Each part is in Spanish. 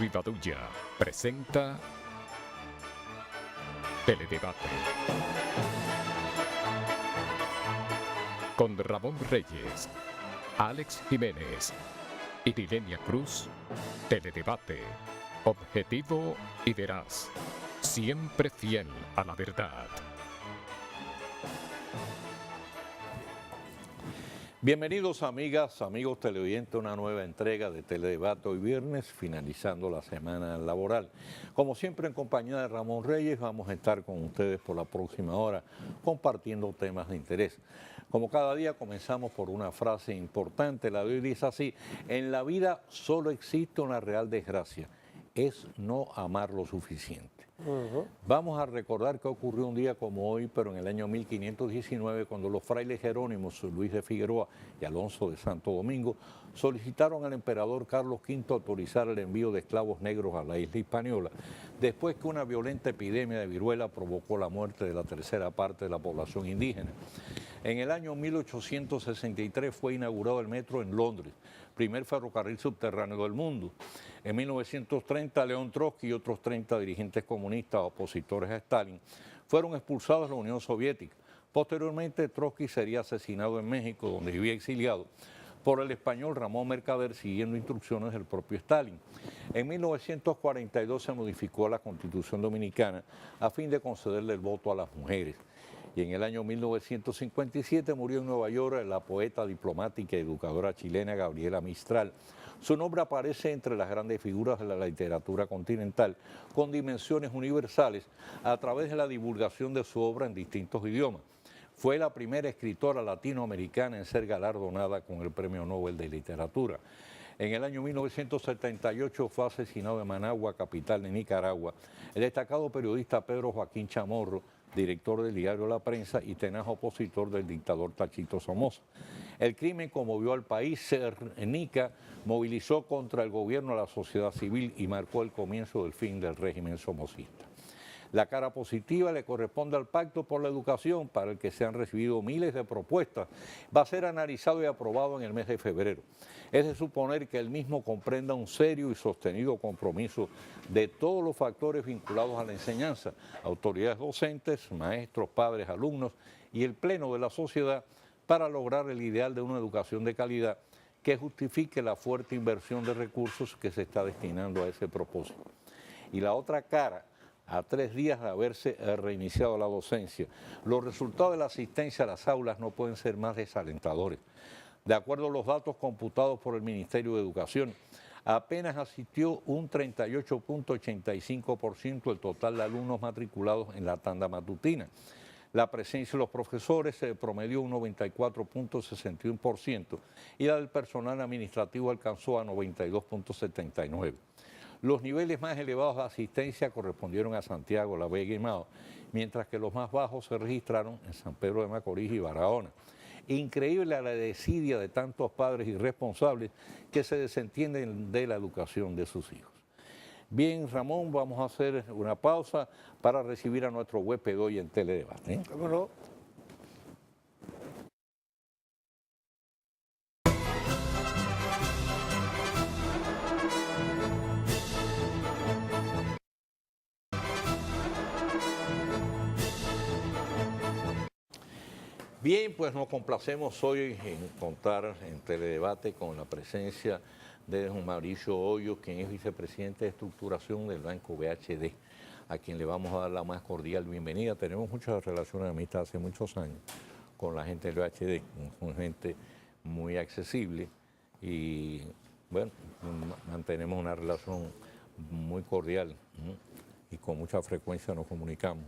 Rivadulla presenta Teledebate con Ramón Reyes, Alex Jiménez y Dilenia Cruz. Teledebate, objetivo y veraz, siempre fiel a la verdad. Bienvenidos amigas, amigos televidentes a una nueva entrega de Teledebate hoy viernes, finalizando la semana laboral. Como siempre en compañía de Ramón Reyes vamos a estar con ustedes por la próxima hora compartiendo temas de interés. Como cada día comenzamos por una frase importante, la de hoy dice así: en la vida solo existe una real desgracia, es no amar lo suficiente. Vamos a recordar que ocurrió un día como hoy, pero en el año 1519, cuando los frailes jerónimos Luis de Figueroa y Alonso de Santo Domingo solicitaron al emperador Carlos V autorizar el envío de esclavos negros a la isla Hispaniola, después que una violenta epidemia de viruela provocó la muerte de la tercera parte de la población indígena. En el año 1863 fue inaugurado el metro en Londres, primer ferrocarril subterráneo del mundo. En 1930, León Trotsky y otros 30 dirigentes comunistas opositores a Stalin fueron expulsados de la Unión Soviética. Posteriormente, Trotsky sería asesinado en México, donde vivía exiliado, por el español Ramón Mercader, siguiendo instrucciones del propio Stalin. En 1942 se modificó la Constitución Dominicana a fin de concederle el voto a las mujeres. Y en el año 1957 murió en Nueva York la poeta, diplomática y educadora chilena Gabriela Mistral. Su nombre aparece entre las grandes figuras de la literatura continental, con dimensiones universales a través de la divulgación de su obra en distintos idiomas. Fue la primera escritora latinoamericana en ser galardonada con el Premio Nobel de Literatura. En el año 1978 fue asesinado en Managua, capital de Nicaragua, el destacado periodista Pedro Joaquín Chamorro, director del diario La Prensa y tenaz opositor del dictador Tachito Somoza. El crimen conmovió al país. Nica movilizó contra el gobierno a la sociedad civil y marcó el comienzo del fin del régimen somocista. La cara positiva le corresponde al Pacto por la Educación, para el que se han recibido miles de propuestas. Va a ser analizado y aprobado en el mes de febrero. Es de suponer que el mismo comprenda un serio y sostenido compromiso de todos los factores vinculados a la enseñanza, autoridades docentes, maestros, padres, alumnos y el pleno de la sociedad, para lograr el ideal de una educación de calidad que justifique la fuerte inversión de recursos que se está destinando a ese propósito. Y la otra cara, a 3 días de haberse reiniciado la docencia, los resultados de la asistencia a las aulas no pueden ser más desalentadores. De acuerdo a los datos computados por el Ministerio de Educación, apenas asistió un 38.85% del total de alumnos matriculados en la tanda matutina. La presencia de los profesores se promedió un 94.61% y la del personal administrativo alcanzó a 92.79%. Los niveles más elevados de asistencia correspondieron a Santiago, La Vega y Mao, mientras que los más bajos se registraron en San Pedro de Macorís y Barahona. Increíble la desidia de tantos padres irresponsables que se desentienden de la educación de sus hijos. Bien, Ramón, vamos a hacer una pausa para recibir a nuestro huésped hoy en Teledebate. ¿Cómo no? Bien, pues nos complacemos hoy en contar en Teledebate con la presencia de don Mauricio Hoyos, quien es vicepresidente de estructuración del Banco BHD, a quien le vamos a dar la más cordial bienvenida. Tenemos muchas relaciones de amistad hace muchos años con la gente del BHD, con gente muy accesible y, bueno, mantenemos una relación muy cordial y con mucha frecuencia nos comunicamos.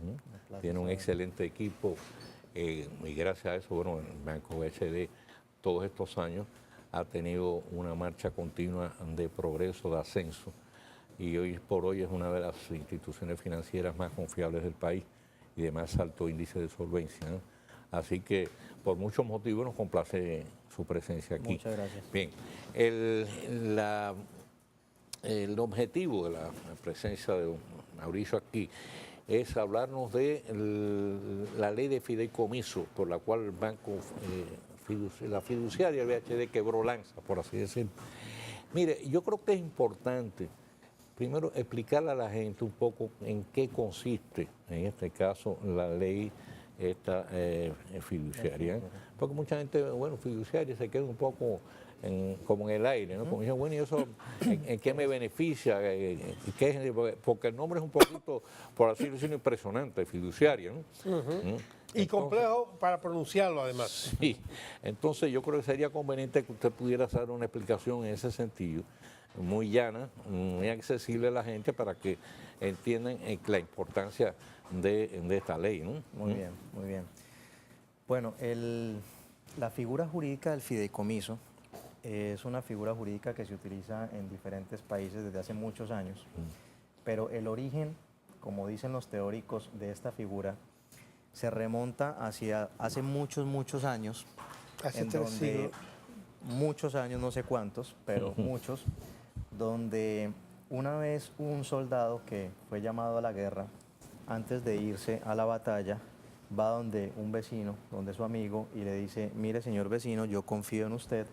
Tiene un excelente equipo. Y gracias a eso, bueno, el Banco BHD todos estos años ha tenido una marcha continua de progreso, de ascenso, y hoy por hoy es una de las instituciones financieras más confiables del país y de más alto índice de solvencia, ¿no? Así que por muchos motivos nos complace su presencia aquí. Muchas gracias. Bien, el objetivo de la presencia de don Mauricio aquí es hablarnos de la ley de fideicomiso por la cual el banco, la fiduciaria BHD quebró lanza, por así decirlo. Mire, yo creo que es importante primero explicarle a la gente un poco en qué consiste, en este caso, la ley esta fiduciaria. Porque mucha gente, bueno, fiduciaria se queda un poco como en el aire, ¿no? Como dicen, bueno, ¿y eso en qué me beneficia? Porque el nombre es un poquito, por así decirlo, impresionante, fiduciaria, ¿no? Y complejo para pronunciarlo, además. Sí, entonces yo creo que sería conveniente que usted pudiera hacer una explicación en ese sentido, muy llana, muy accesible a la gente para que entiendan la importancia de esta ley, ¿no? Muy bien, muy bien. Bueno, la figura jurídica del fideicomiso es una figura jurídica que se utiliza en diferentes países desde hace muchos años, pero el origen, como dicen los teóricos de esta figura, se remonta hacia hace muchos años, Hace en 3 donde siglos. muchos años, no sé cuántos, pero muchos, donde una vez un soldado que fue llamado a la guerra, antes de irse a la batalla, va donde un vecino, donde su amigo, y le dice, mire señor vecino, yo confío en usted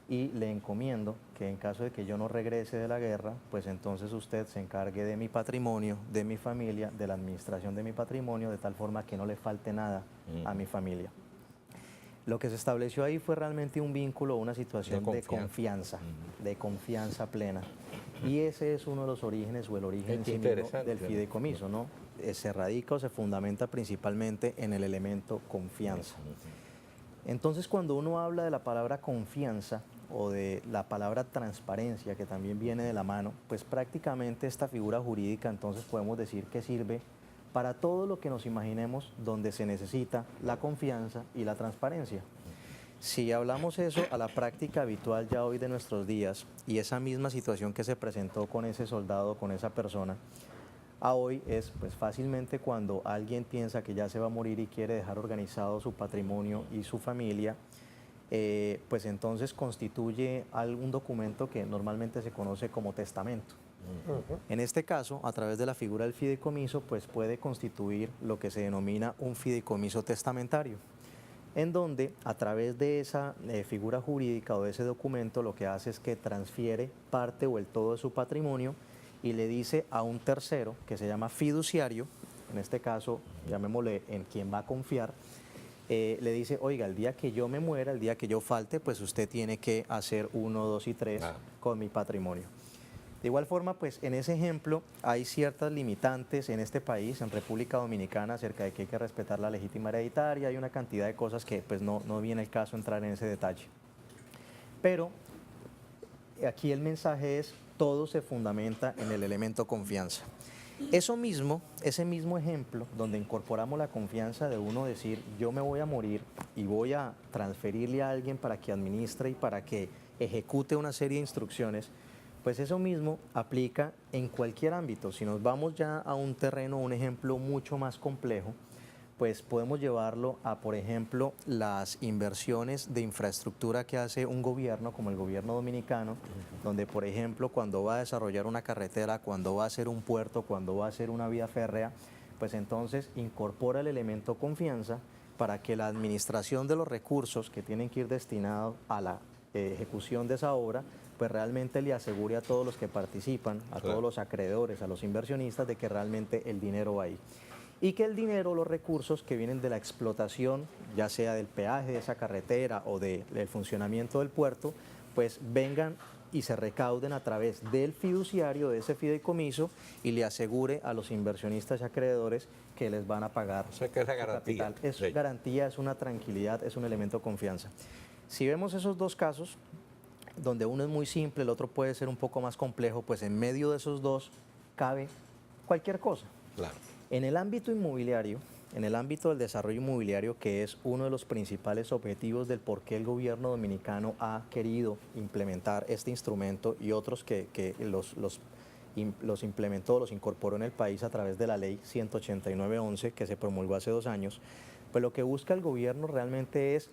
y le encomiendo que en caso de que yo no regrese de la guerra, pues entonces usted se encargue de mi patrimonio, de mi familia, de la administración de mi patrimonio, de tal forma que no le falte nada a mi familia. Lo que se estableció ahí fue realmente un vínculo, una situación de confianza plena. Y ese es uno de los orígenes o el origen en sí mismo del fideicomiso, ¿no? Se radica o se fundamenta principalmente en el elemento confianza. Entonces, cuando uno habla de la palabra confianza o de la palabra transparencia, que también viene de la mano, pues prácticamente esta figura jurídica entonces podemos decir que sirve para todo lo que nos imaginemos donde se necesita la confianza y la transparencia. Si hablamos eso a la práctica habitual ya hoy de nuestros días y esa misma situación que se presentó con ese soldado, con esa persona, a hoy es pues fácilmente cuando alguien piensa que ya se va a morir y quiere dejar organizado su patrimonio y su familia, pues entonces constituye algún documento que normalmente se conoce como testamento. En este caso, a través de la figura del fideicomiso, pues puede constituir lo que se denomina un fideicomiso testamentario, en donde a través de esa figura jurídica o de ese documento lo que hace es que transfiere parte o el todo de su patrimonio y le dice a un tercero que se llama fiduciario, en este caso llamémosle en quien va a confiar, le dice, oiga, el día que yo me muera, el día que yo falte, pues usted tiene que hacer 1, 2 y 3 con mi patrimonio. De igual forma, pues en ese ejemplo hay ciertas limitantes en este país, en República Dominicana, acerca de que hay que respetar la legítima hereditaria, hay una cantidad de cosas que pues no viene el caso entrar en ese detalle. Pero aquí el mensaje es, todo se fundamenta en el elemento confianza. Eso mismo, ese mismo ejemplo, donde incorporamos la confianza de uno decir, yo me voy a morir y voy a transferirle a alguien para que administre y para que ejecute una serie de instrucciones, pues eso mismo aplica en cualquier ámbito. Si nos vamos ya a un terreno, un ejemplo mucho más complejo, pues podemos llevarlo a, por ejemplo, las inversiones de infraestructura que hace un gobierno como el gobierno dominicano, donde, por ejemplo, cuando va a desarrollar una carretera, cuando va a hacer un puerto, cuando va a hacer una vía férrea, pues entonces incorpora el elemento confianza para que la administración de los recursos que tienen que ir destinados a la ejecución de esa obra, pues realmente le asegure a todos los que participan, a todos los acreedores, a los inversionistas, de que realmente el dinero va ahí. Y que el dinero, los recursos que vienen de la explotación, ya sea del peaje de esa carretera o del funcionamiento del puerto, pues vengan y se recauden a través del fiduciario de ese fideicomiso y le asegure a los inversionistas y acreedores que les van a pagar. O sea, que es la garantía. Capital. Es garantía, es una tranquilidad, es un elemento de confianza. Si vemos esos dos casos, donde uno es muy simple, el otro puede ser un poco más complejo, pues en medio de esos dos cabe cualquier cosa. Claro. En el ámbito inmobiliario, en el ámbito del desarrollo inmobiliario, que es uno de los principales objetivos del por qué el gobierno dominicano ha querido implementar este instrumento y otros que los implementó, los incorporó en el país a través de la ley 189-11 que se promulgó hace 2 años, pues lo que busca el gobierno realmente es,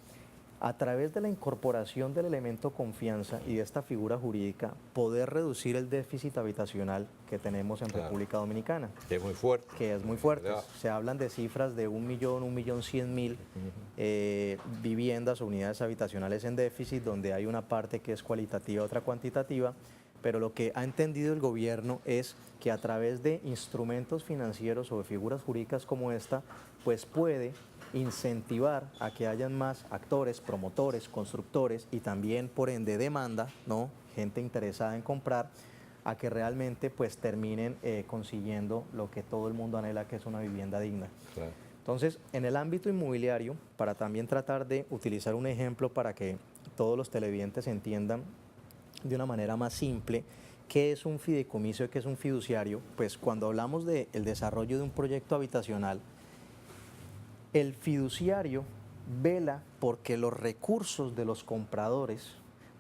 a través de la incorporación del elemento confianza y de esta figura jurídica, poder reducir el déficit habitacional que tenemos en República Dominicana. Que es muy fuerte. Que es muy fuerte. Se hablan de cifras de 1.100.000 viviendas o unidades habitacionales en déficit, donde hay una parte que es cualitativa, otra cuantitativa, pero lo que ha entendido el gobierno es que a través de instrumentos financieros o de figuras jurídicas como esta, pues puede incentivar a que hayan más actores, promotores, constructores y también por ende demanda, ¿no? Gente interesada en comprar, a que realmente pues terminen consiguiendo lo que todo el mundo anhela, que es una vivienda digna. Claro. Entonces, en el ámbito inmobiliario, para también tratar de utilizar un ejemplo para que todos los televidentes entiendan de una manera más simple qué es un fideicomiso y qué es un fiduciario, pues cuando hablamos del desarrollo de un proyecto habitacional, el fiduciario vela porque los recursos de los compradores,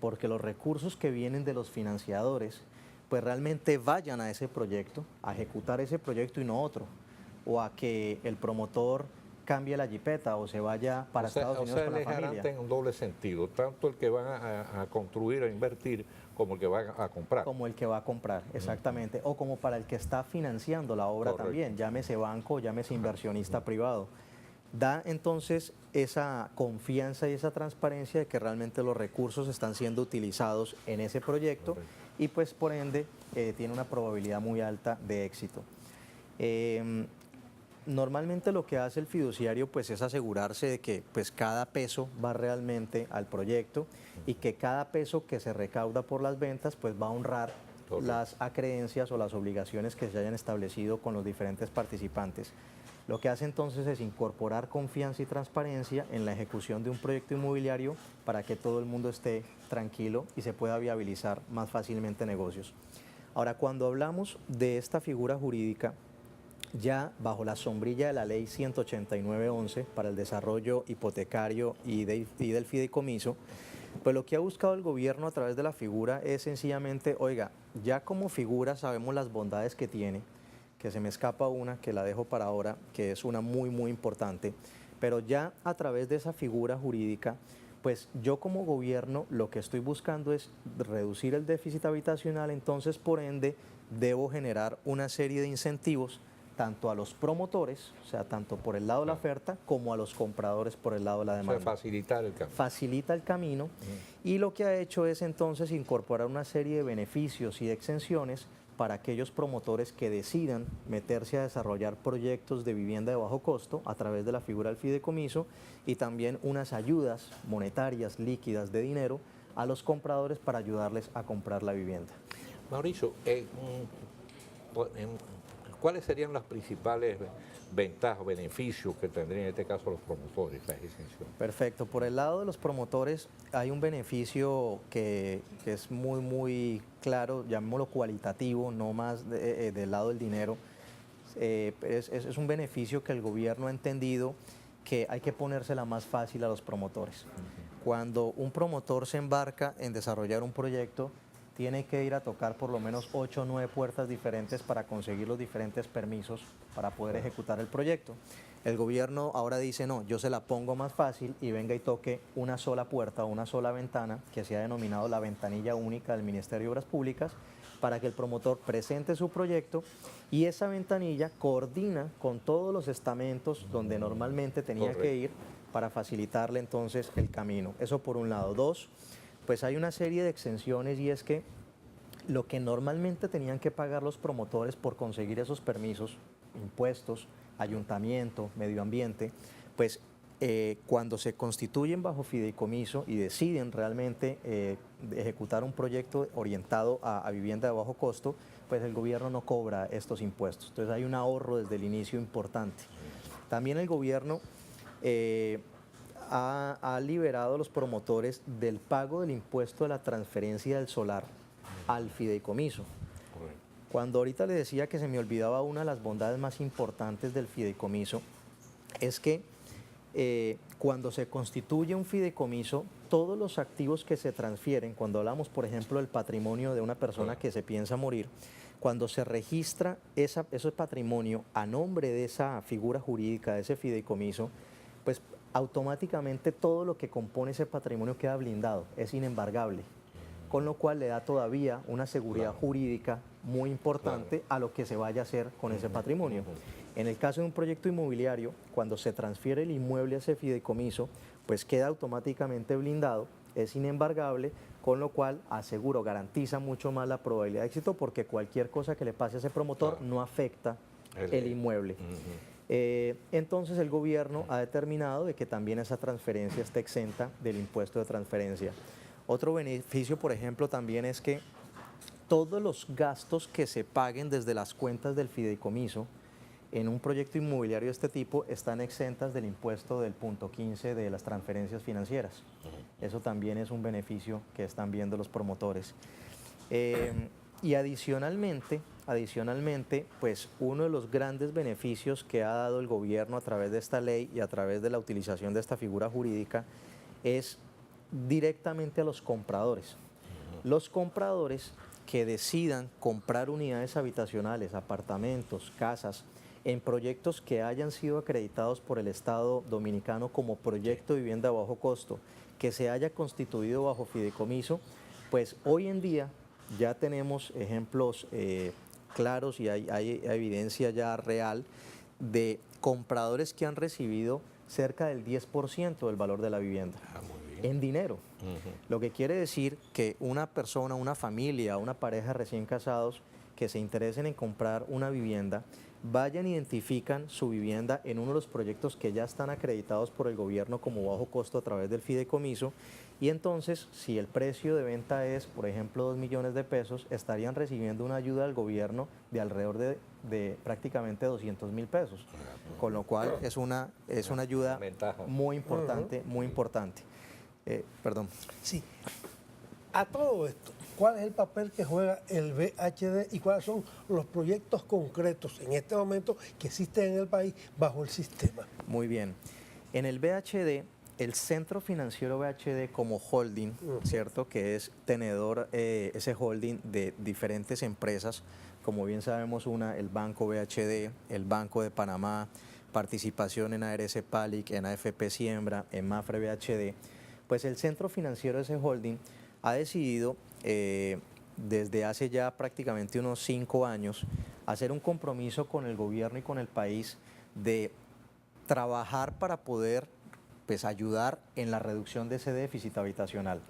porque los recursos que vienen de los financiadores, pues realmente vayan a ese proyecto, a ejecutar ese proyecto y no otro, o a que el promotor cambie la jipeta o se vaya para Estados Unidos con la él es garante familia. en un doble sentido, tanto el que va a construir, a invertir, como el que va a comprar. Como el que va a comprar, exactamente, o como para el que está financiando la obra. Correcto. También, llámese banco, llámese inversionista privado. Da entonces esa confianza y esa transparencia de que realmente los recursos están siendo utilizados en ese proyecto. Correcto. Y pues por ende tiene una probabilidad muy alta de éxito. Normalmente lo que hace el fiduciario pues es asegurarse de que pues cada peso va realmente al proyecto y que cada peso que se recauda por las ventas pues va a honrar las acreencias o las obligaciones que se hayan establecido con los diferentes participantes. Lo que hace entonces es incorporar confianza y transparencia en la ejecución de un proyecto inmobiliario para que todo el mundo esté tranquilo y se pueda viabilizar más fácilmente negocios. Ahora, cuando hablamos de esta figura jurídica, ya bajo la sombrilla de la ley 189.11 para el desarrollo hipotecario y del fideicomiso, pues lo que ha buscado el gobierno a través de la figura es sencillamente, oiga, ya como figura sabemos las bondades que tiene, que se me escapa una, que la dejo para ahora, que es una muy, muy importante, pero ya a través de esa figura jurídica, pues yo como gobierno lo que estoy buscando es reducir el déficit habitacional, entonces por ende debo generar una serie de incentivos tanto a los promotores, o sea, tanto por el lado de la oferta, como a los compradores por el lado de la demanda. O sea, facilitar el camino. Facilita el camino y lo que ha hecho es entonces incorporar una serie de beneficios y de exenciones para aquellos promotores que decidan meterse a desarrollar proyectos de vivienda de bajo costo a través de la figura del fideicomiso y también unas ayudas monetarias líquidas de dinero a los compradores para ayudarles a comprar la vivienda. Mauricio, ¿cuáles serían las principales ventajas o beneficios que tendrían en este caso los promotores, la exención? Perfecto. Por el lado de los promotores hay un beneficio que es muy, muy claro, llamémoslo cualitativo, no más del lado del dinero. Es un beneficio que el gobierno ha entendido que hay que ponérsela más fácil a los promotores. Cuando un promotor se embarca en desarrollar un proyecto, tiene que ir a tocar por lo menos 8 o 9 puertas diferentes para conseguir los diferentes permisos para poder ejecutar el proyecto. El gobierno ahora dice, no, yo se la pongo más fácil y venga y toque una sola puerta o una sola ventana, que se ha denominado la ventanilla única del Ministerio de Obras Públicas, para que el promotor presente su proyecto y esa ventanilla coordina con todos los estamentos donde normalmente tenía que ir para facilitarle entonces el camino. Eso por un lado. Dos, pues hay una serie de exenciones y es que lo que normalmente tenían que pagar los promotores por conseguir esos permisos, impuestos, ayuntamiento, medio ambiente, pues cuando se constituyen bajo fideicomiso y deciden realmente ejecutar un proyecto orientado a vivienda de bajo costo, pues el gobierno no cobra estos impuestos. Entonces hay un ahorro desde el inicio importante. También el gobierno ha liberado a los promotores del pago del impuesto de la transferencia del solar al fideicomiso. Cuando ahorita le decía que se me olvidaba una de las bondades más importantes del fideicomiso, es que cuando se constituye un fideicomiso, todos los activos que se transfieren, cuando hablamos por ejemplo del patrimonio de una persona que se piensa morir, cuando se registra ese patrimonio a nombre de esa figura jurídica, de ese fideicomiso, pues automáticamente todo lo que compone ese patrimonio queda blindado, es inembargable, con lo cual le da todavía una seguridad jurídica muy importante a lo que se vaya a hacer con ese patrimonio. En el caso de un proyecto inmobiliario, cuando se transfiere el inmueble a ese fideicomiso, pues queda automáticamente blindado, es inembargable, con lo cual aseguro, garantiza mucho más la probabilidad de éxito porque cualquier cosa que le pase a ese promotor no afecta el inmueble. Entonces el gobierno ha determinado de que también esa transferencia esté exenta del impuesto de transferencia. Otro beneficio, por ejemplo, también es que todos los gastos que se paguen desde las cuentas del fideicomiso en un proyecto inmobiliario de este tipo están exentas del impuesto del punto 15 de las transferencias financieras. Eso también es un beneficio que están viendo los promotores. Y adicionalmente, pues uno de los grandes beneficios que ha dado el gobierno a través de esta ley y a través de la utilización de esta figura jurídica es directamente a los compradores. Los compradores que decidan comprar unidades habitacionales, apartamentos, casas, en proyectos que hayan sido acreditados por el Estado Dominicano como proyecto de vivienda a bajo costo, que se haya constituido bajo fideicomiso, pues hoy en día ya tenemos ejemplos claros y hay evidencia ya real de compradores que han recibido cerca del 10% del valor de la vivienda en dinero. Lo que quiere decir que una persona, una familia, una pareja recién casados que se interesen en comprar una vivienda, vayan, identifican su vivienda en uno de los proyectos que ya están acreditados por el gobierno como bajo costo a través del fideicomiso y entonces si el precio de venta es, por ejemplo, 2 millones de pesos, estarían recibiendo una ayuda del gobierno de alrededor de prácticamente 200.000 pesos, con lo cual es una ayuda muy importante, muy importante. Perdón. Sí. A todo esto, ¿cuál es el papel que juega el VHD y cuáles son los proyectos concretos en este momento que existen en el país bajo el sistema? Muy bien. En el VHD, el Centro Financiero VHD como holding, ¿cierto? Que es tenedor ese holding de diferentes empresas, como bien sabemos el Banco VHD, el Banco de Panamá, participación en ARS Palic, en AFP Siembra, en Mafre VHD, pues el Centro Financiero de ese holding ha decidido desde hace ya prácticamente unos 5 años hacer un compromiso con el gobierno y con el país de trabajar para poder pues, ayudar en la reducción de ese déficit habitacional.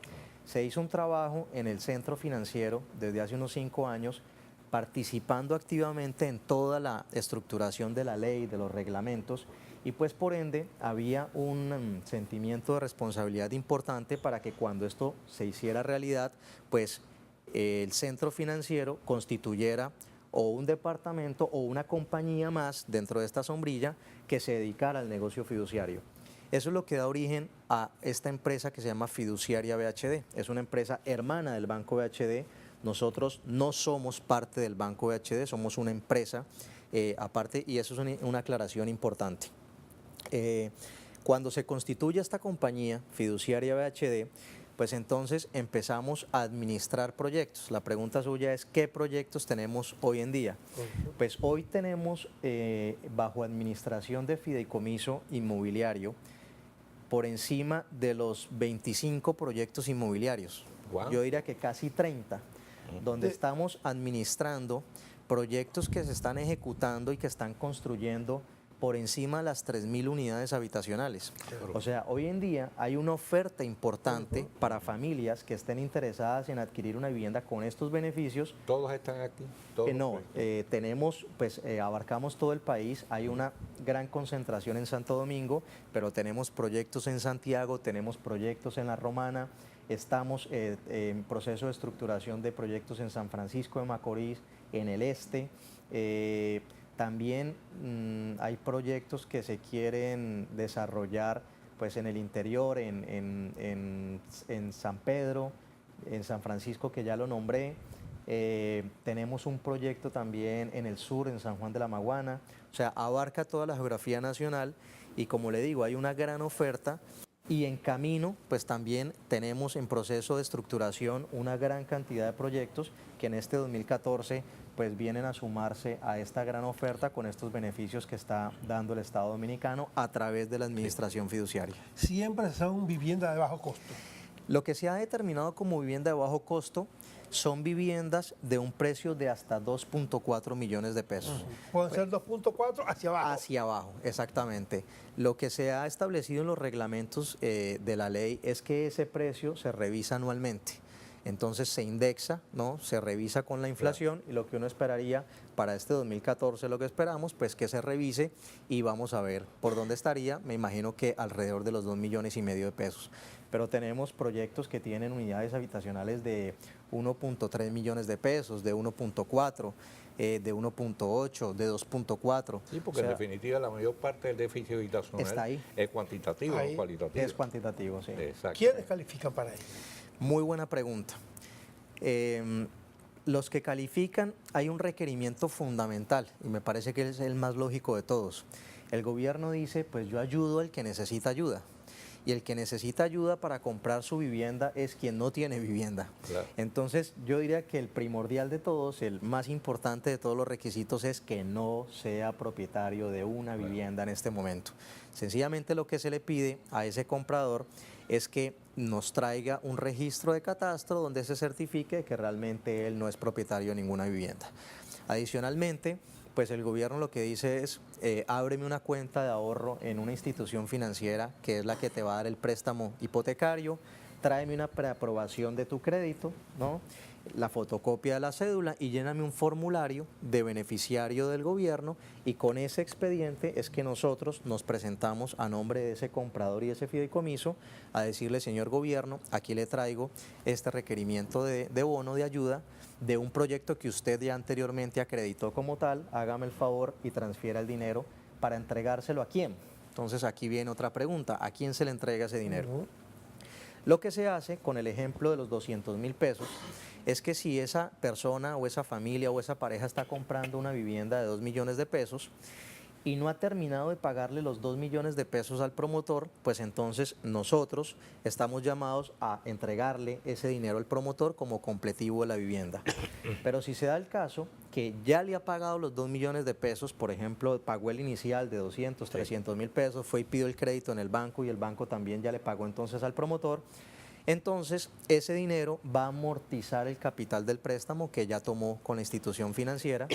Se hizo un trabajo en el centro financiero desde hace unos 5 años participando activamente en toda la estructuración de la ley, de los reglamentos, y pues por ende había un sentimiento de responsabilidad importante para que cuando esto se hiciera realidad, pues el centro financiero constituyera o un departamento o una compañía más dentro de esta sombrilla que se dedicara al negocio fiduciario. Eso es lo que da origen a esta empresa que se llama Fiduciaria VHD. Es una empresa hermana del Banco VHD. Nosotros no somos parte del Banco VHD, somos una empresa aparte y eso es una aclaración importante. Cuando se constituye esta compañía, Fiduciaria VHD, pues entonces empezamos a administrar proyectos. La pregunta suya es, ¿qué proyectos tenemos hoy en día? Pues hoy tenemos bajo administración de fideicomiso inmobiliario por encima de los 25 proyectos inmobiliarios. Wow. Yo diría que casi 30, donde estamos administrando proyectos que se están ejecutando y que están construyendo por encima de las 3.000 unidades habitacionales. O sea, hoy en día hay una oferta importante para familias que estén interesadas en adquirir una vivienda con estos beneficios. ¿Todos están aquí? No, tenemos, pues abarcamos todo el país, hay una gran concentración en Santo Domingo, pero tenemos proyectos en Santiago, tenemos proyectos en La Romana, estamos en proceso de estructuración de proyectos en San Francisco de Macorís, en el este. También hay proyectos que se quieren desarrollar pues, en el interior, en San Pedro, en San Francisco, que ya lo nombré. Tenemos un proyecto también en el sur, en San Juan de la Maguana. O sea, abarca toda la geografía nacional y como le digo, hay una gran oferta. Y en camino, pues también tenemos en proceso de estructuración una gran cantidad de proyectos que en este 2014 pues vienen a sumarse a esta gran oferta con estos beneficios que está dando el Estado Dominicano a través de la administración fiduciaria. Siempre son viviendas de bajo costo. Lo que se ha determinado como vivienda de bajo costo son viviendas de un precio de hasta 2.4 millones de pesos. Pueden ser 2.4 hacia abajo. Hacia abajo, exactamente. Lo que se ha establecido en los reglamentos de la ley es que ese precio se revisa anualmente. Entonces se indexa, ¿no? Se revisa con la inflación y lo que uno esperaría para este 2014, lo que esperamos, pues que se revise y vamos a ver por dónde estaría. Me imagino que alrededor de los 2,5 millones de pesos. Pero tenemos proyectos que tienen unidades habitacionales de 1,3 millones de pesos, de 1,4, de 1,8, de 2,4. Sí, porque en definitiva la mayor parte del déficit habitacional está ahí. es cuantitativo, Ahí. no cualitativo. Es cuantitativo, sí. Exacto. ¿Quiénes califican para ello? Muy buena pregunta. Los que califican, hay un requerimiento fundamental y me parece que es el más lógico de todos. El gobierno dice, pues yo ayudo al que necesita ayuda. Y el que necesita ayuda para comprar su vivienda es quien no tiene vivienda. Claro. Entonces yo diría que el primordial de todos, el más importante de todos los requisitos es que no sea propietario de una vivienda en este momento. Sencillamente lo que se le pide a ese comprador es que nos traiga un registro de catastro donde se certifique que realmente él no es propietario de ninguna vivienda. Adicionalmente, pues el gobierno lo que dice es, ábreme una cuenta de ahorro en una institución financiera que es la que te va a dar el préstamo hipotecario, tráeme una preaprobación de tu crédito, ¿no? La fotocopia de la cédula y lléname un formulario de beneficiario del gobierno y con ese expediente es que nosotros nos presentamos a nombre de ese comprador y ese fideicomiso a decirle, señor gobierno, aquí le traigo este requerimiento de bono de ayuda de un proyecto que usted ya anteriormente acreditó como tal, hágame el favor y transfiera el dinero para entregárselo a quién. Entonces aquí viene otra pregunta, ¿a quién se le entrega ese dinero? Lo que se hace con el ejemplo de los 200,000 pesos es que si esa persona o esa familia o esa pareja está comprando una vivienda de 2 millones de pesos y no ha terminado de pagarle los 2 millones de pesos al promotor, pues entonces nosotros estamos llamados a entregarle ese dinero al promotor como completivo de la vivienda. Pero si se da el caso que ya le ha pagado los 2 millones de pesos, por ejemplo, pagó el inicial de 200, 300,000 pesos, fue y pidió el crédito en el banco y el banco también ya le pagó entonces al promotor, entonces ese dinero va a amortizar el capital del préstamo que ya tomó con la institución financiera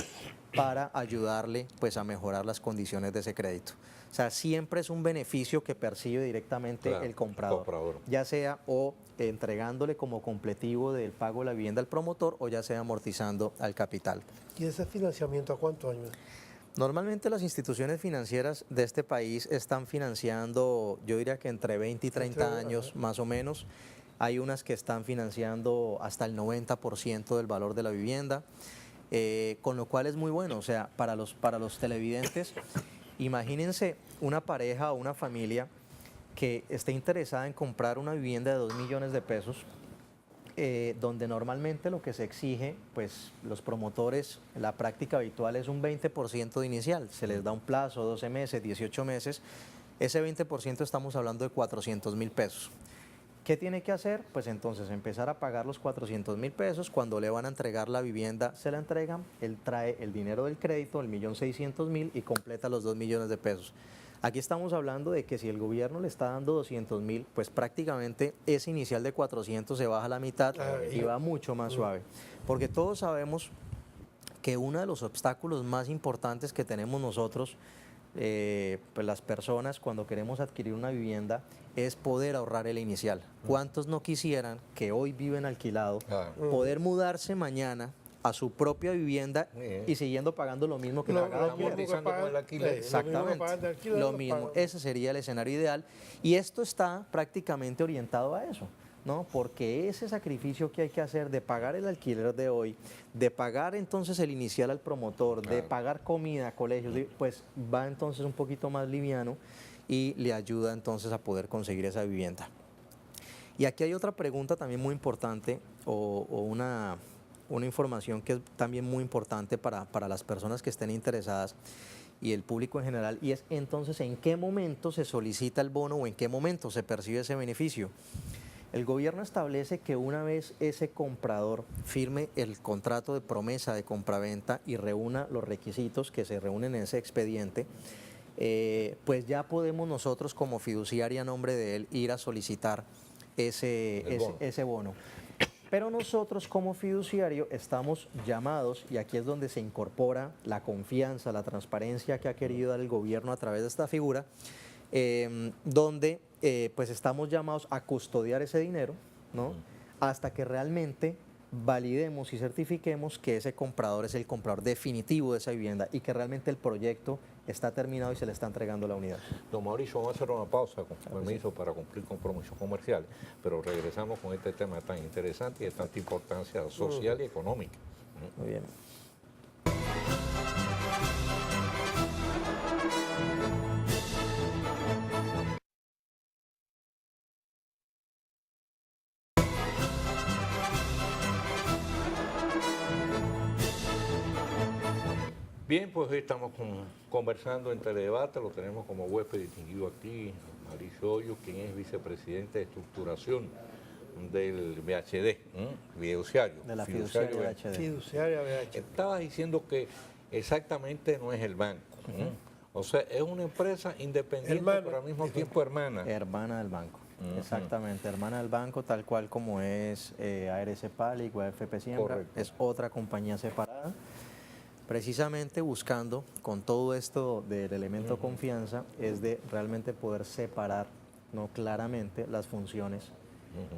para ayudarle pues a mejorar las condiciones de ese crédito. O sea, siempre es un beneficio que percibe directamente Claro, el comprador, ya sea o entregándole como completivo del pago de la vivienda al promotor o ya sea amortizando al capital. ¿Y ese financiamiento a cuántos años? Normalmente las instituciones financieras de este país están financiando, yo diría que entre 20 y 30 años más o menos. Hay unas que están financiando hasta el 90% del valor de la vivienda, con lo cual es muy bueno. O sea, para los televidentes, imagínense una pareja o una familia que esté interesada en comprar una vivienda de 2 millones de pesos, donde normalmente lo que se exige, pues los promotores, la práctica habitual es un 20% de inicial, se les da un plazo, 12 meses, 18 meses, ese 20% estamos hablando de 400,000 pesos. ¿Qué tiene que hacer? Pues entonces empezar a pagar los 400,000 pesos, cuando le van a entregar la vivienda se la entregan, él trae el dinero del crédito, el 1.600.000 y completa los 2 millones de pesos. Aquí estamos hablando de que si el gobierno le está dando 200,000, pues prácticamente ese inicial de 400 se baja a la mitad y va mucho más suave. Porque todos sabemos que uno de los obstáculos más importantes que tenemos nosotros, pues las personas cuando queremos adquirir una vivienda, es poder ahorrar el inicial. ¿Cuántos no quisieran que hoy viven alquilado, poder mudarse mañana a su propia vivienda y siguiendo pagando lo mismo que pagaba el alquiler? Exactamente, lo mismo. Ese sería el escenario ideal y esto está prácticamente orientado a eso, ¿no? Porque ese sacrificio que hay que hacer de pagar el alquiler de hoy, de pagar entonces el inicial al promotor, de pagar comida, colegios, pues va entonces un poquito más liviano y le ayuda entonces a poder conseguir esa vivienda. Y aquí hay otra pregunta también muy importante o una información que es también muy importante para las personas que estén interesadas y el público en general, y es entonces en qué momento se solicita el bono o en qué momento se percibe ese beneficio. El gobierno establece que una vez ese comprador firme el contrato de promesa de compraventa y reúna los requisitos que se reúnen en ese expediente, pues ya podemos nosotros como fiduciaria a nombre de él ir a solicitar ese bono. Pero nosotros como fiduciario estamos llamados, y aquí es donde se incorpora la confianza, la transparencia que ha querido dar el gobierno a través de esta figura, donde pues estamos llamados a custodiar ese dinero, ¿no? hasta que realmente validemos y certifiquemos que ese comprador es el comprador definitivo de esa vivienda y que realmente el proyecto está terminado y se le está entregando la unidad. Don Mauricio, vamos a hacer una pausa con permiso para cumplir compromisos comerciales, pero regresamos con este tema tan interesante y de tanta importancia social y económica. Muy bien. Bien, pues hoy estamos conversando en Teledebate, lo tenemos como huésped distinguido aquí, Mauricio Hoyos, quien es vicepresidente de estructuración del VHD, fiduciario. De la fiduciaria VHD. Fiduciaria VH. Estabas diciendo que exactamente no es el banco. O sea, es una empresa independiente, Hermana. pero al mismo tiempo hermana. Hermana del banco. Exactamente, hermana del banco, tal cual como es ARS Palic o AFP Siembra, Correcto. es otra compañía separada, precisamente buscando con todo esto del elemento confianza, es de realmente poder separar, ¿no?, claramente las funciones.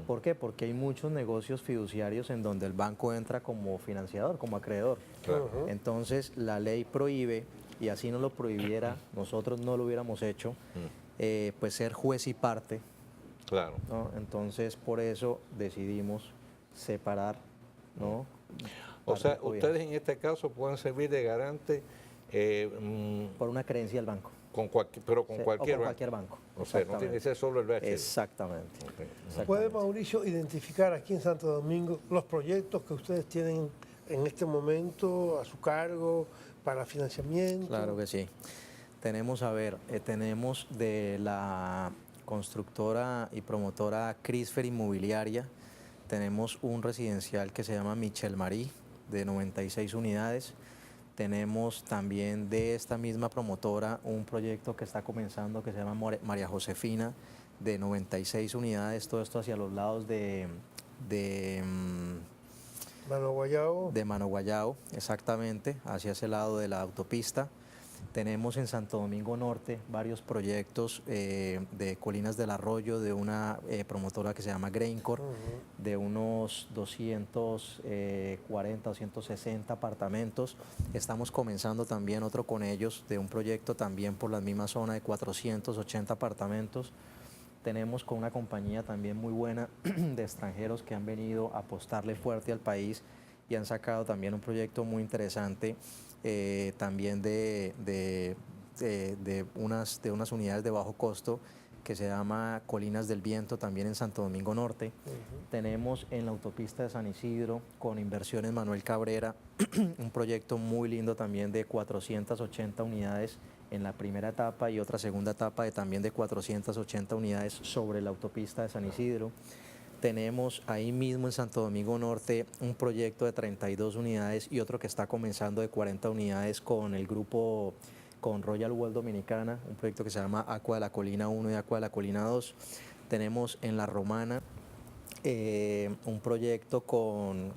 ¿Por qué? Porque hay muchos negocios fiduciarios en donde el banco entra como financiador, como acreedor. Claro. Entonces la ley prohíbe, y así no lo prohibiera, nosotros no lo hubiéramos hecho, pues ser juez y parte, Claro. ¿no? Entonces por eso decidimos separar, ¿no? O sea, Parte ustedes en este caso pueden servir de garante por una creencia del banco. pero con Sí, cualquier o con banco. cualquier banco. O sea, no tiene que ser solo el VHD. Exactamente. Ok. Exactamente. ¿Puede, Mauricio, identificar aquí en Santo Domingo los proyectos que ustedes tienen en este momento a su cargo para financiamiento? Claro que sí. Tenemos, a ver, tenemos de la constructora y promotora Crisfer Inmobiliaria, tenemos un residencial que se llama Michel Marí, de 96 unidades. Tenemos también de esta misma promotora un proyecto que está comenzando que se llama María Josefina, de 96 unidades, todo esto hacia los lados de Mano Guayao. de Mano Guayao, exactamente, hacia ese lado de la autopista. Tenemos en Santo Domingo Norte varios proyectos de Colinas del Arroyo, de una promotora que se llama Graincor, de unos 240, 260 apartamentos. Estamos comenzando también otro con ellos, de un proyecto también por la misma zona de 480 apartamentos. Tenemos con una compañía también muy buena de extranjeros que han venido a apostarle fuerte al país y han sacado también un proyecto muy interesante también de unas unidades de bajo costo que se llama Colinas del Viento, también en Santo Domingo Norte. Tenemos en la autopista de San Isidro con Inversiones Manuel Cabrera un proyecto muy lindo también de 480 unidades en la primera etapa y otra segunda etapa también de 480 unidades sobre la autopista de San Isidro. Tenemos ahí mismo en Santo Domingo Norte un proyecto de 32 unidades y otro que está comenzando de 40 unidades con el grupo, con Royal World Dominicana, un proyecto que se llama Aqua de la Colina 1 y Aqua de la Colina 2. Tenemos en La Romana un proyecto con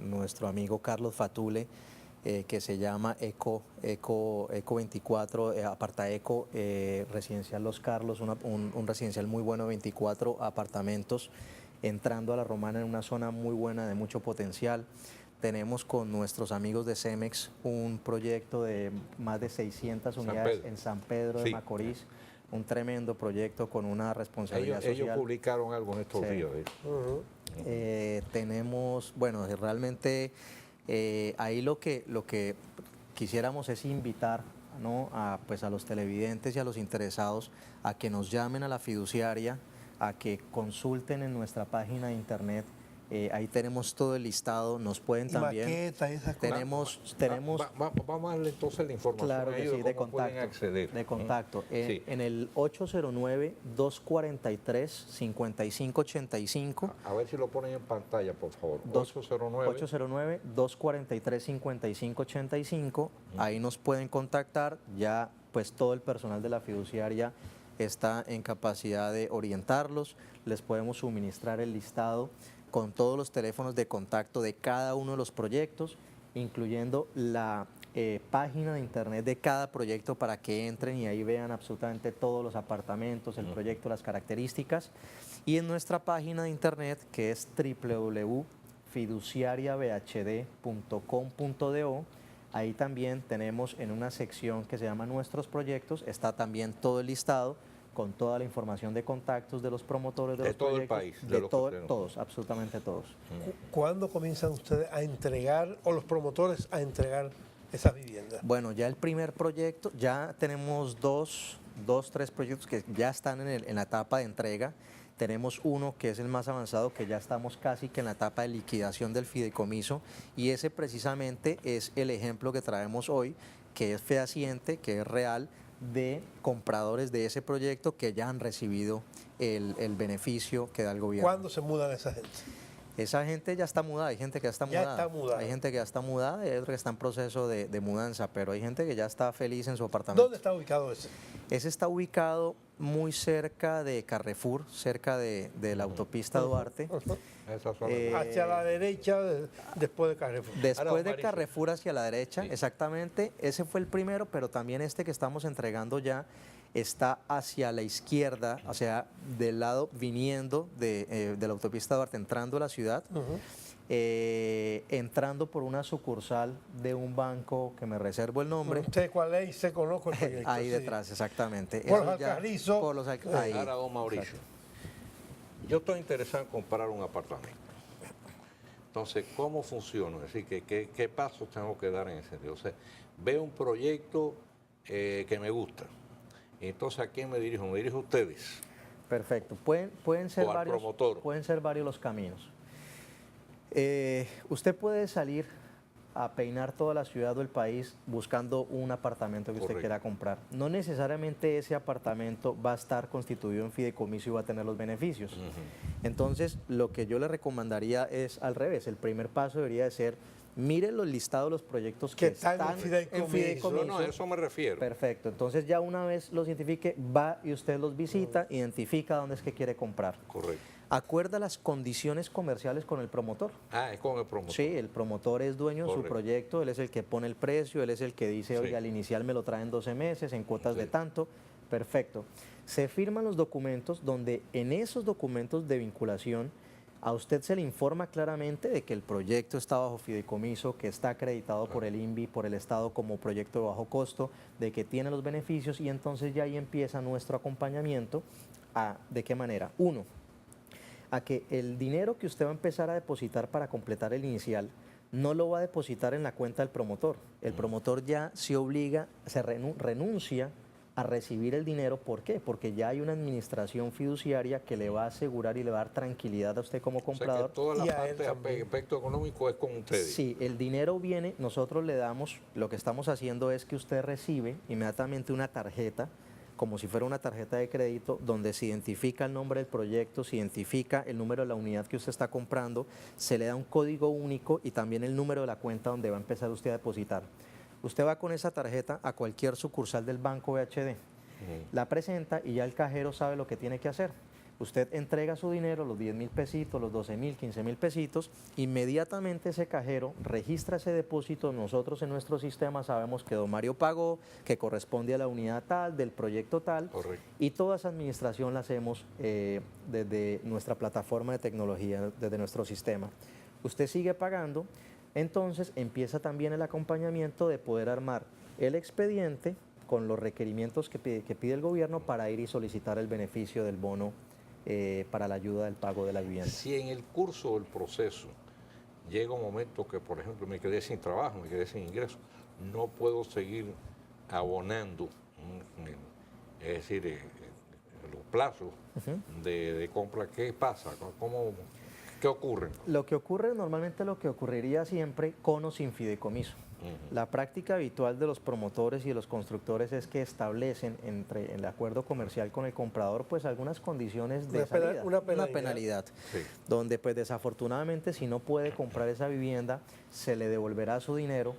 nuestro amigo Carlos Fatule, que se llama Eco 24, Apartaeco, Residencial Los Carlos, un residencial muy bueno, 24 apartamentos, entrando a La Romana en una zona muy buena de mucho potencial. Tenemos con nuestros amigos de Cemex un proyecto de más de 600 unidades en San Pedro de Macorís, un tremendo proyecto con una responsabilidad social. Ellos publicaron algo en estos días. Tenemos, bueno, realmente ahí lo que quisiéramos es invitar, ¿no?, a los televidentes y a los interesados a que nos llamen a la fiduciaria, a que consulten en nuestra página de internet. Ahí tenemos todo el listado, nos pueden también. Maquetas y esas cosas. Vamos a darle entonces la información Claro a que ellos sí, de cómo pueden acceder. De contacto. Sí. En el 809-243-5585. A ver si lo ponen en pantalla, por favor. 809-243-5585. Ahí nos pueden contactar. Ya pues todo el personal de la fiduciaria está en capacidad de orientarlos. Les podemos suministrar el listado con todos los teléfonos de contacto de cada uno de los proyectos, incluyendo la página de internet de cada proyecto para que entren y ahí vean absolutamente todos los apartamentos, el proyecto, las características. Y en nuestra página de internet, que es www.fiduciariabhd.com.do, ahí también tenemos en una sección que se llama Nuestros Proyectos, está también todo el listado con toda la información de contactos de los promotores de los todo el proyectos, país, de los todo, que tenemos. todos, absolutamente todos. ¿Cuándo comienzan ustedes a entregar, o los promotores a entregar esas viviendas? Bueno, ya el primer proyecto, ya tenemos tres proyectos que ya están en la etapa de entrega. Tenemos uno que es el más avanzado, que ya estamos casi que en la etapa de liquidación del fideicomiso, y ese precisamente es el ejemplo que traemos hoy, que es fehaciente, que es real, de compradores de ese proyecto que ya han recibido el beneficio que da el gobierno. ¿Cuándo se mudan esa gente? Esa gente ya está mudada, hay gente que ya está Ya mudada. está mudada. Hay gente que ya está mudada y hay otra que está en proceso de mudanza, pero hay gente que ya está feliz en su apartamento. ¿Dónde está ubicado ese? Ese está ubicado muy cerca de Carrefour, cerca de la autopista Duarte. Esa zona. Hacia la derecha, después de Carrefour. Después de Mauricio. Carrefour hacia la derecha, Sí. exactamente, ese fue el primero, pero también este que estamos entregando ya está hacia la izquierda, o sea, del lado viniendo de la autopista Duarte, entrando a la ciudad, entrando por una sucursal de un banco que me reservo el nombre, ¿Sé cuál es? Se conozco el proyecto. ahí sí. detrás, exactamente. Por Eso los ya- Alcarrizos. por los ahí. Ahora, don Mauricio, yo estoy interesado en comprar un apartamento. Entonces, ¿cómo funciona? Es decir, ¿qué pasos tengo que dar en ese sentido? O sea, veo un proyecto que me gusta. Entonces, ¿a quién me dirijo? ¿Me dirijo a ustedes? Perfecto. Pueden ser O al varios, promotor. pueden ser varios los caminos. Usted puede salir a peinar toda la ciudad o el país buscando un apartamento que usted Correcto. quiera comprar. No necesariamente ese apartamento va a estar constituido en fideicomiso y va a tener los beneficios. Entonces, lo que yo le recomendaría es al revés. El primer paso debería de ser, mire los listados de los proyectos que Que están en están fideicomiso. No, a eso me refiero. Perfecto. Entonces, ya una vez los identifique, va y usted los visita, identifica dónde es que quiere comprar. Correcto. Acuerda las condiciones comerciales con el promotor. Ah, es con el promotor. Sí, el promotor es dueño de su Correcto. proyecto, él es el que pone el precio, él es el que dice, Sí. oye, al inicial me lo traen 12 meses, en cuotas de Sí. tanto. Perfecto. Se firman los documentos donde en esos documentos de vinculación a usted se le informa claramente de que el proyecto está bajo fideicomiso, que está acreditado por el INVI, por el Estado como proyecto de bajo costo, de que tiene los beneficios, y entonces ya ahí empieza nuestro acompañamiento. ¿De qué manera? Uno, a que el dinero que usted va a empezar a depositar para completar el inicial no lo va a depositar en la cuenta del promotor. El promotor ya se obliga, renuncia a recibir el dinero. ¿Por qué? Porque ya hay una administración fiduciaria que le va a asegurar y le va a dar tranquilidad a usted como O sea, comprador. que toda la Y a él parte de también. aspecto económico es con ustedes. Sí, el dinero viene, nosotros le damos, lo que estamos haciendo es que usted recibe inmediatamente una tarjeta, como si fuera una tarjeta de crédito, donde se identifica el nombre del proyecto, se identifica el número de la unidad que usted está comprando, se le da un código único y también el número de la cuenta donde va a empezar usted a depositar. Usted va con esa tarjeta a cualquier sucursal del Banco BHD, la presenta y ya el cajero sabe lo que tiene que hacer. Usted entrega su dinero, los 10.000 pesitos, los 12.000, 15.000 pesitos, inmediatamente ese cajero registra ese depósito. Nosotros en nuestro sistema sabemos que don Mario pagó, que corresponde a la unidad tal, del proyecto tal, Correcto. y toda esa administración la hacemos desde nuestra plataforma de tecnología, desde nuestro sistema. Usted sigue pagando, entonces empieza también el acompañamiento de poder armar el expediente con los requerimientos que pide el gobierno para ir y solicitar el beneficio del bono para la ayuda del pago de la vivienda. Si en el curso del proceso llega un momento que, por ejemplo, me quedé sin trabajo, me quedé sin ingreso, no puedo seguir abonando, es decir, los plazos de compra, ¿qué pasa? ¿Qué ocurre? Lo que ocurre normalmente, lo que ocurriría siempre con o sin fideicomiso. La práctica habitual de los promotores y de los constructores es que establecen entre el acuerdo comercial con el comprador pues algunas condiciones de salida, una una penalidad. penalidad, Sí. donde pues desafortunadamente si no puede comprar esa vivienda se le devolverá su dinero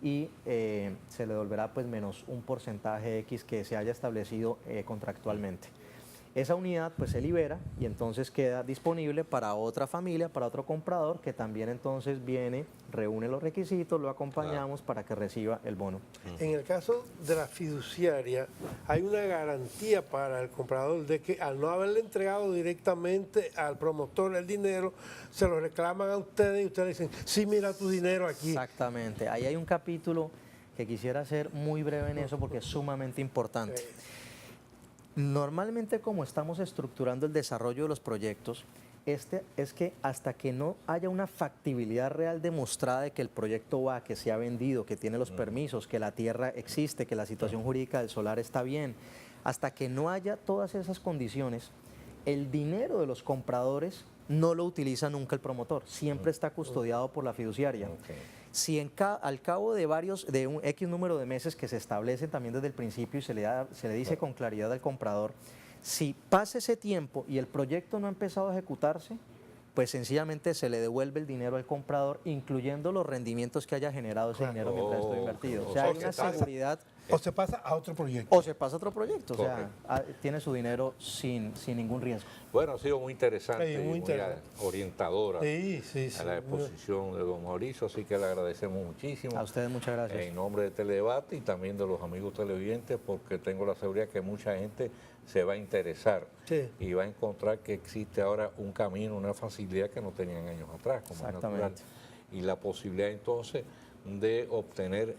y se le devolverá pues menos un porcentaje X que se haya establecido contractualmente. Esa unidad pues se libera y entonces queda disponible para otra familia, para otro comprador que también entonces viene, reúne los requisitos, lo acompañamos para que reciba el bono. En el caso de la fiduciaria, hay una garantía para el comprador de que al no haberle entregado directamente al promotor el dinero, se lo reclaman a ustedes y ustedes dicen, sí, mira tu dinero aquí. Exactamente, ahí hay un capítulo que quisiera ser muy breve en eso porque es sumamente importante. Normalmente como estamos estructurando el desarrollo de los proyectos, es que hasta que no haya una factibilidad real demostrada de que el proyecto va, que se ha vendido, que tiene los permisos, que la tierra existe, que la situación jurídica del solar está bien, hasta que no haya todas esas condiciones, el dinero de los compradores no lo utiliza nunca el promotor, siempre está custodiado por la fiduciaria. Si al cabo de un X número de meses que se establecen también desde el principio y se le dice con claridad al comprador, si pasa ese tiempo y el proyecto no ha empezado a ejecutarse, pues sencillamente se le devuelve el dinero al comprador, incluyendo los rendimientos que haya generado ese dinero mientras esto invertido. O sea, hay una seguridad. O se pasa a otro proyecto. O se pasa a otro proyecto, o sea, tiene su dinero sin ningún riesgo. Bueno, ha sido muy interesante Sí, muy y interesante. orientadora Sí, a la exposición de don Mauricio, así que le agradecemos muchísimo. A ustedes muchas gracias. En nombre de Teledebate y también de los amigos televidentes, porque tengo la seguridad que mucha gente se va a interesar y va a encontrar que existe ahora un camino, una facilidad que no tenían años atrás, como es natural. Y la posibilidad entonces de obtener,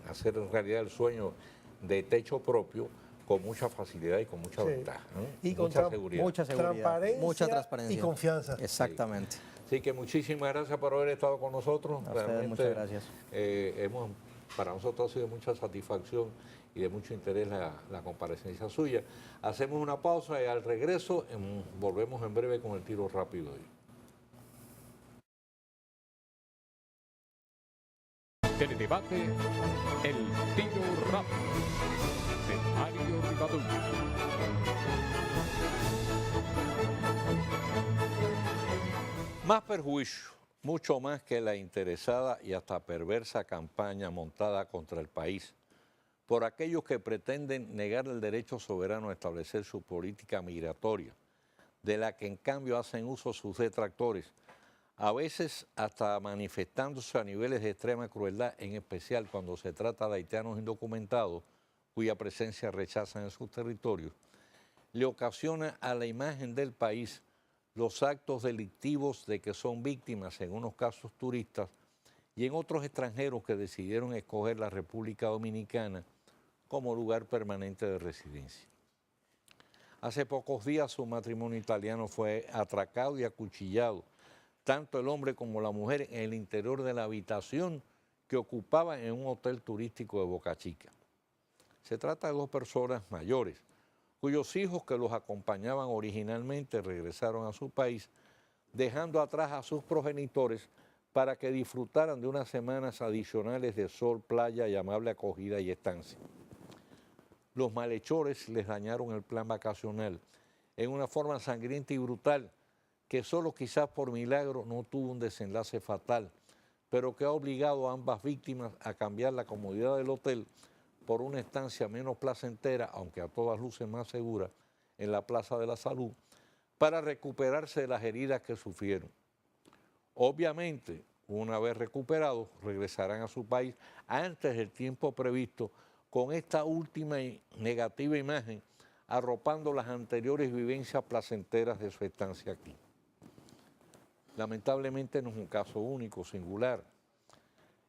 hacer realidad el sueño de techo propio con mucha facilidad y con mucha ventaja, ¿no? Y con mucha seguridad. Mucha seguridad, mucha transparencia. Y confianza. Exactamente. Así que muchísimas gracias por haber estado con nosotros. A ustedes muchas gracias. Para nosotros ha sido mucha satisfacción y de mucho interés la comparecencia suya. Hacemos una pausa y al regreso volvemos en breve con el tiro rápido. Teledebate, el tiro rápido de Mario Rivadulla. Más perjuicio, mucho más que la interesada y hasta perversa campaña montada contra el país por aquellos que pretenden negar el derecho soberano a establecer su política migratoria, de la que en cambio hacen uso sus detractores, a veces hasta manifestándose a niveles de extrema crueldad, en especial cuando se trata de haitianos indocumentados, cuya presencia rechazan en sus territorios, le ocasiona a la imagen del país los actos delictivos de que son víctimas, en unos casos turistas, y en otros extranjeros que decidieron escoger la República Dominicana como lugar permanente de residencia. Hace pocos días un matrimonio italiano fue atracado y acuchillado, tanto el hombre como la mujer, en el interior de la habitación que ocupaban en un hotel turístico de Boca Chica. Se trata de dos personas mayores, cuyos hijos que los acompañaban originalmente regresaron a su país, dejando atrás a sus progenitores para que disfrutaran de unas semanas adicionales de sol, playa y amable acogida y estancia. Los malhechores les dañaron el plan vacacional en una forma sangrienta y brutal que solo quizás por milagro no tuvo un desenlace fatal, pero que ha obligado a ambas víctimas a cambiar la comodidad del hotel por una estancia menos placentera, aunque a todas luces más segura, en la Plaza de la Salud, para recuperarse de las heridas que sufrieron. Obviamente, una vez recuperados, regresarán a su país antes del tiempo previsto, con esta última y negativa imagen, arropando las anteriores vivencias placenteras de su estancia aquí. Lamentablemente no es un caso único, singular.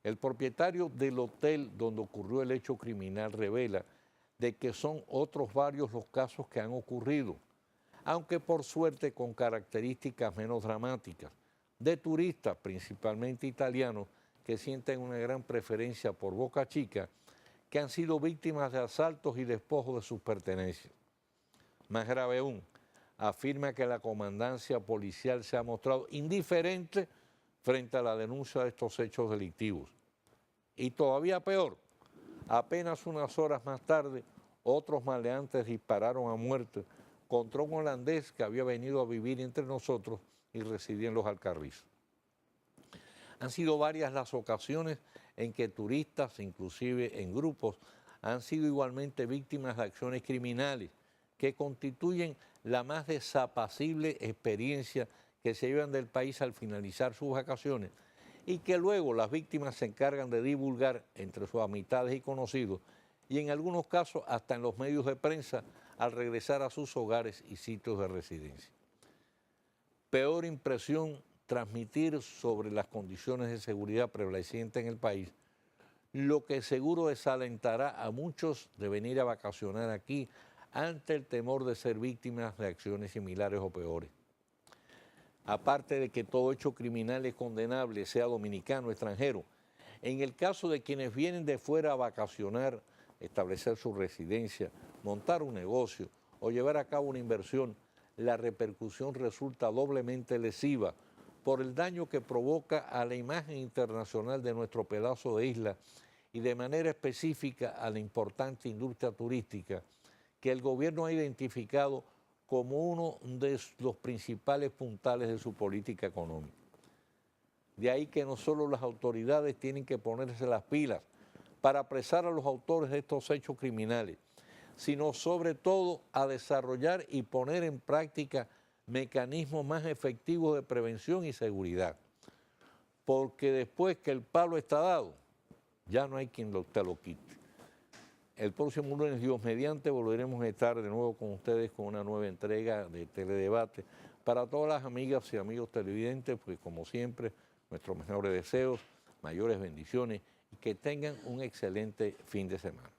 El propietario del hotel donde ocurrió el hecho criminal revela de que son otros varios los casos que han ocurrido, aunque por suerte con características menos dramáticas, de turistas, principalmente italianos, que sienten una gran preferencia por Boca Chica, que han sido víctimas de asaltos y despojos de sus pertenencias. Más grave aún, afirma que la comandancia policial se ha mostrado indiferente frente a la denuncia de estos hechos delictivos. Y todavía peor, apenas unas horas más tarde, otros maleantes dispararon a muerte contra un holandés que había venido a vivir entre nosotros y residía en Los Alcarrizos. Han sido varias las ocasiones en que turistas, inclusive en grupos, han sido igualmente víctimas de acciones criminales que constituyen la más desapacible experiencia que se llevan del país al finalizar sus vacaciones y que luego las víctimas se encargan de divulgar entre sus amistades y conocidos y en algunos casos hasta en los medios de prensa al regresar a sus hogares y sitios de residencia. Peor impresión transmitir sobre las condiciones de seguridad prevalecientes en el país, lo que seguro desalentará a muchos de venir a vacacionar aquí ante el temor de ser víctimas de acciones similares o peores. Aparte de que todo hecho criminal es condenable, sea dominicano o extranjero, en el caso de quienes vienen de fuera a vacacionar, establecer su residencia, montar un negocio o llevar a cabo una inversión, la repercusión resulta doblemente lesiva por el daño que provoca a la imagen internacional de nuestro pedazo de isla y de manera específica a la importante industria turística que el gobierno ha identificado como uno de los principales puntales de su política económica. De ahí que no solo las autoridades tienen que ponerse las pilas para apresar a los autores de estos hechos criminales, sino sobre todo a desarrollar y poner en práctica mecanismos más efectivos de prevención y seguridad. Porque después que el palo está dado, ya no hay quien te lo quite. El próximo lunes, Dios mediante, volveremos a estar de nuevo con ustedes con una nueva entrega de Teledebate. Para todas las amigas y amigos televidentes, pues como siempre, nuestros mejores deseos, mayores bendiciones y que tengan un excelente fin de semana.